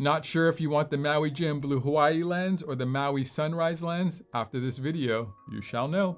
Not sure if you want the Maui Jim Blue Hawaii lens or the Maui Sunrise lens? After this video, you shall know.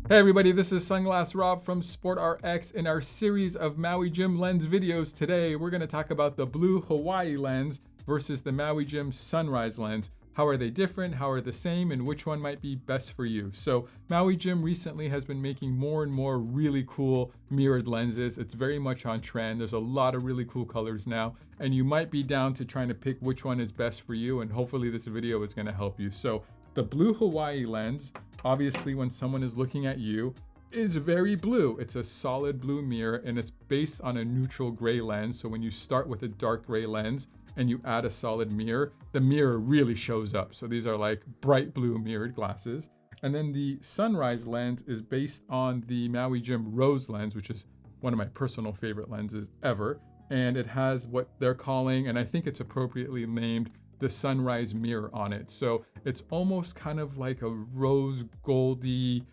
Hey everybody, this is Sunglass Rob from SportRx. In our series of Maui Jim lens videos today, we're going to talk about the Blue Hawaii lens versus the Maui Jim Sunrise lens. How are they different? How are they the same? And which one might be best for you? So Maui Jim recently has been making more and more really cool mirrored lenses. It's very much on trend. There's a lot of really cool colors now, and you might be down to trying to pick which one is best for you. And hopefully this video is going to help you. So the Blue Hawaii lens, obviously when someone is looking at you, is very blue. It's a solid blue mirror, and it's based on a neutral gray lens. So when you start with a dark gray lens and you add a solid mirror, the mirror really shows up. So these are like bright blue mirrored glasses. And then the Sunrise lens is based on the Maui Jim Rose lens, which is one of my personal favorite lenses ever. And it has what they're calling, and I think it's appropriately named, the Sunrise mirror on it. So it's almost kind of like a rose goldy,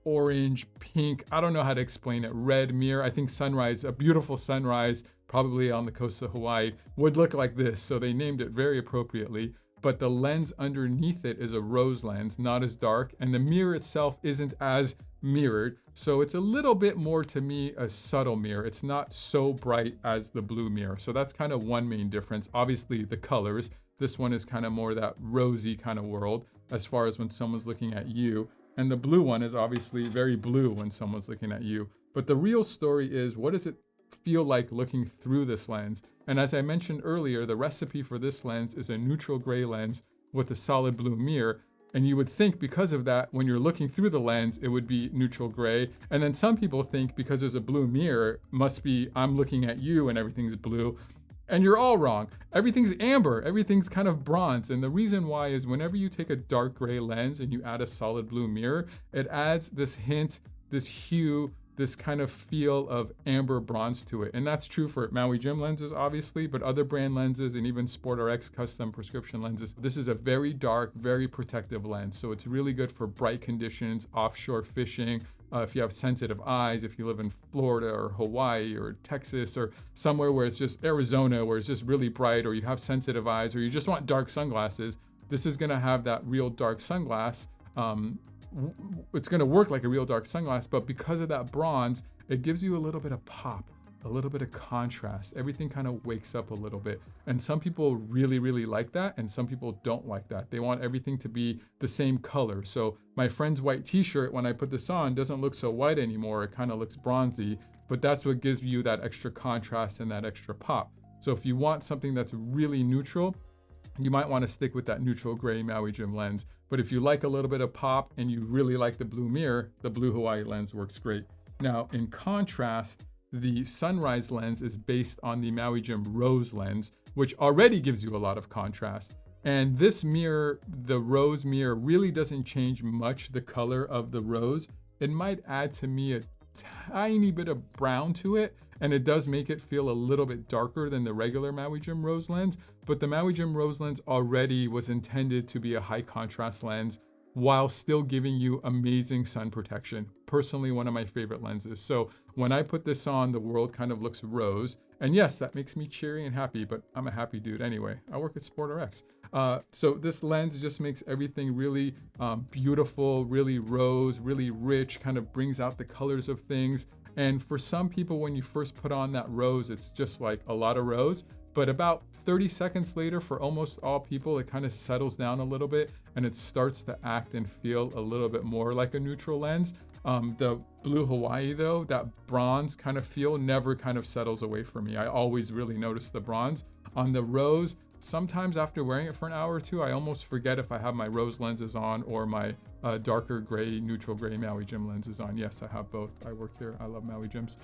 orange, pink, I don't know how to explain it, red mirror. I think sunrise, a beautiful sunrise, probably on the coast of Hawaii, would look like this. So they named it very appropriately, but the lens underneath it is a rose lens, not as dark, and the mirror itself isn't as mirrored. So it's a little bit more, to me, a subtle mirror. It's not so bright as the blue mirror. So that's kind of one main difference. Obviously the colors, this one is kind of more that rosy kind of world as far as when someone's looking at you. And the blue one is obviously very blue when someone's looking at you. But the real story is, what does it feel like looking through this lens? And as I mentioned earlier, the recipe for this lens is a neutral gray lens with a solid blue mirror. And you would think because of that, when you're looking through the lens, it would be neutral gray. And then some people think because there's a blue mirror, must be I'm looking at you and everything's blue. And you're all wrong. Everything's amber, everything's kind of bronze. And the reason why is whenever you take a dark gray lens and you add a solid blue mirror, it adds this hint, this hue, this kind of feel of amber bronze to it. And that's true for Maui Jim lenses, obviously, but other brand lenses and even SportRx custom prescription lenses. This is a very dark, very protective lens. So it's really good for bright conditions, offshore fishing, if you have sensitive eyes, if you live in Florida or Hawaii or Texas or somewhere where it's just Arizona, where it's just really bright, or you have sensitive eyes, or you just want dark sunglasses, this is gonna have that real dark sunglass. It's gonna work like a real dark sunglass, but because of that bronze, it gives you a little bit of pop, a little bit of contrast. Everything kind of wakes up a little bit. And some people really, really like that, and some people don't like that. They want everything to be the same color. So my friend's white t-shirt, when I put this on, doesn't look so white anymore. It kind of looks bronzy, but that's what gives you that extra contrast and that extra pop. So if you want something that's really neutral, you might want to stick with that neutral gray Maui Jim lens. But if you like a little bit of pop and you really like the blue mirror, the Blue Hawaii lens works great. Now, in contrast, the Sunrise lens is based on the Maui Jim Rose lens, which already gives you a lot of contrast. And this mirror, the rose mirror, really doesn't change much the color of the rose. It might add to me a tiny bit of brown to it, and it does make it feel a little bit darker than the regular Maui Jim Rose lens. But the Maui Jim Rose lens already was intended to be a high contrast lens while still giving you amazing sun protection. Personally, one of my favorite lenses. So when I put this on, the world kind of looks rose. And yes, that makes me cheery and happy, but I'm a happy dude anyway. I work at SportRx. So this lens just makes everything really beautiful, really rose, really rich, kind of brings out the colors of things. And for some people, when you first put on that rose, it's just like a lot of rose. But about 30 seconds later, for almost all people, it kind of settles down a little bit and it starts to act and feel a little bit more like a neutral lens. The Blue Hawaii though, that bronze kind of feel never kind of settles away from me. I always really notice the bronze. On the rose, sometimes after wearing it for an hour or two, I almost forget if I have my rose lenses on or my darker gray, neutral gray Maui Jim lenses on. Yes, I have both. I work here. I love Maui Jims.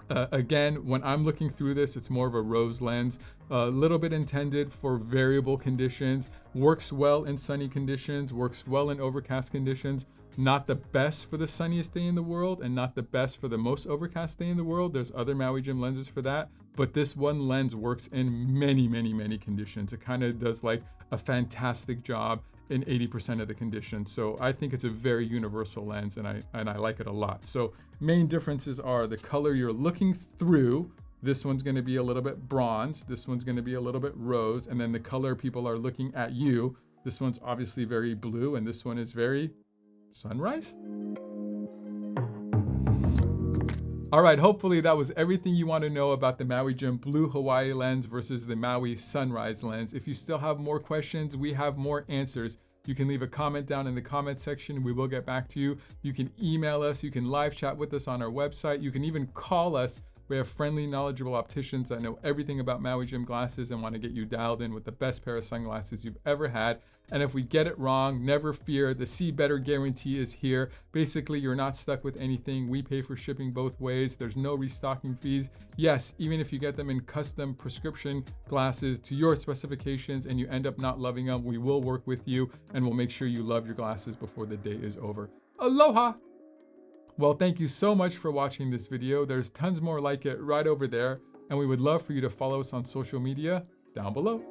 Again, when I'm looking through this, it's more of a rose lens, a little bit intended for variable conditions, works well in sunny conditions, works well in overcast conditions. Not the best for the sunniest day in the world and not the best for the most overcast day in the world. There's other Maui Jim lenses for that, but this one lens works in many, many, many conditions. It kind of does like a fantastic job in 80% of the conditions. So I think it's a very universal lens, and I like it a lot. So main differences are the color you're looking through. This one's going to be a little bit bronze. This one's going to be a little bit rose. And then the color people are looking at you. This one's obviously very blue, and this one is very sunrise. All right, hopefully that was everything you want to know about the Maui Jim Blue Hawaii lens versus the Maui Sunrise lens. If you still have more questions, we have more answers. You can leave a comment down in the comment section. We will get back to you. You can email us. You can live chat with us on our website. You can even call us. We have friendly, knowledgeable opticians that know everything about Maui Jim glasses and want to get you dialed in with the best pair of sunglasses you've ever had. And if we get it wrong, never fear. The See Better guarantee is here. Basically, you're not stuck with anything. We pay for shipping both ways. There's no restocking fees. Yes, even if you get them in custom prescription glasses to your specifications and you end up not loving them, we will work with you and we'll make sure you love your glasses before the day is over. Aloha! Well, thank you so much for watching this video. There's tons more like it right over there, and we would love for you to follow us on social media down below.